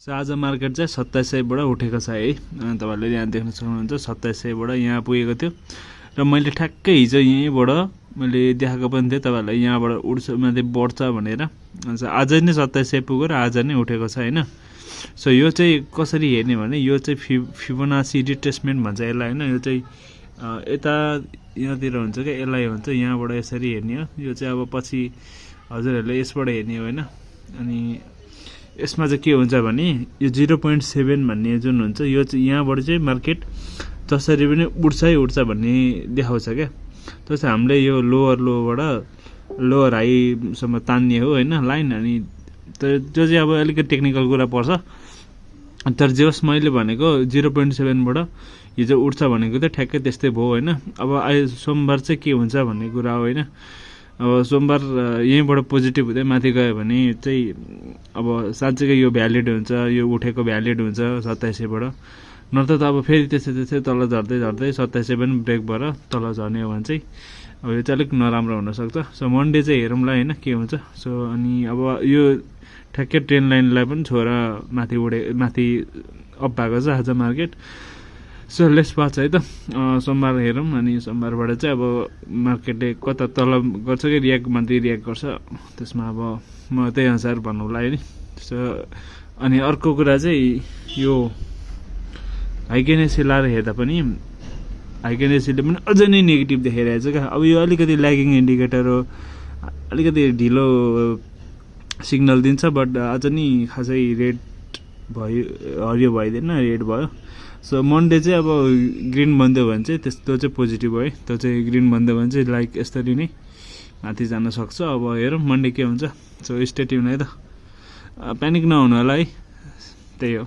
So आज market चाहिँ 2700 बाट उठेको छ है। तपाईहरुले यहाँ देख्न सक्नुहुन्छ 2700 बाट यहाँ पुगेको थियो र मैले ठ्याक्कै हिजो यहीँबाट मैले देखाएको पनि थिएँ तपाईहरुलाई यहाँबाट उड्छ माथि बढ्छ भनेर। आज नै 2700 पुग्यो र आज नै उठेको छ हैन। सो यो चाहिँ कसरी हेर्ने भने यो चाहिँ फिबोनाची रिट्रेसमेन्ट भन्छ यसलाई हैन। यो चाहिँ यता यहाँतिर हुन्छ के यसलाई हुन्छ यहाँबाट यसरी हेर्ने हो। यो चाहिँ अब पछि हजुरहरुले यसबाट हेर्ने हो हैन। अनि यसमा चाहिँ के हुन्छ भने यो 0.7 भन्ने जुन हुन्छ यो चाहिँ यहाँबाट चाहिँ मार्केट जसरी पनि उड्छ भन्ने देखाउँछ क्या। त्यो चाहिँ हामीले यो लोअर लोबाट लोअर हाई सम्म तान्ने हो हैन लाइन। अनि त्यो चाहिँ अब अलिकति टेक्निकल कुरा पर्छ। तर जे होस् मैले भनेको 0.7 बाट हिजो उड्छ भनेको त ठ्याक्कै त्यस्तै भयो हैन। अब सोमबार चाहिँ के हुन्छ भन्ने कुरा हो हैन। अब सोमबार यहीँबाट पोजिटिभ हुँदै माथि गयो भने चाहिँ अब साँच्चै यो भ्यालिड हुन्छ, यो उठेको भ्यालिड हुन्छ 2700 बाट। नत्र त अब फेरि त्यसै तल झर्दै 2700 पनि ब्रेक भएर तल झर्ने हो भने चाहिँ अब यो चाहिँ अलिक नराम्रो हुन सक्छ। सो मन्डे चाहिँ हेरौँला हैन के हुन्छ। सो अनि अब यो ठ्याक्कै ट्रेन लाइनलाई पनि छोएर माथि अप भएको छ आज मार्केट। सो लेट्स वाच है त। सोमबार हेरौँ अनि सोमबारबाट चाहिँ अब मार्केटले कता तल गर्छ कि माथि रियाक्ट गर्छ त्यसमा अब म त्यही अनुसार भन्नुला है नि। सो अनि अर्को कुरा चाहिँ यो हाइकेनेसी लाएर हेर्दा पनि हाइकेनेसीले पनि अझै नै नेगेटिभ देखाइरहेछ क्या। अब यो अलिकति ल्यागिङ इन्डिकेटर हो, अलिकति ढिलो सिग्नल दिन्छ बट आज नि खासै रेड भयो, हरियो भइदिएन रेड भयो। सो मन्डे चाहिँ अब ग्रिन बन्यो भने चाहिँ त्यस्तो चाहिँ पोजिटिभ हो है। त्यो चाहिँ ग्रिन बन्यो भने चाहिँ लाइक यसरी नै माथि जान सक्छ। अब हेरौँ मन्डे के हुन्छ। सो स्टे ट्युन है त, प्यानिक नहुनु होला है, त्यही हो।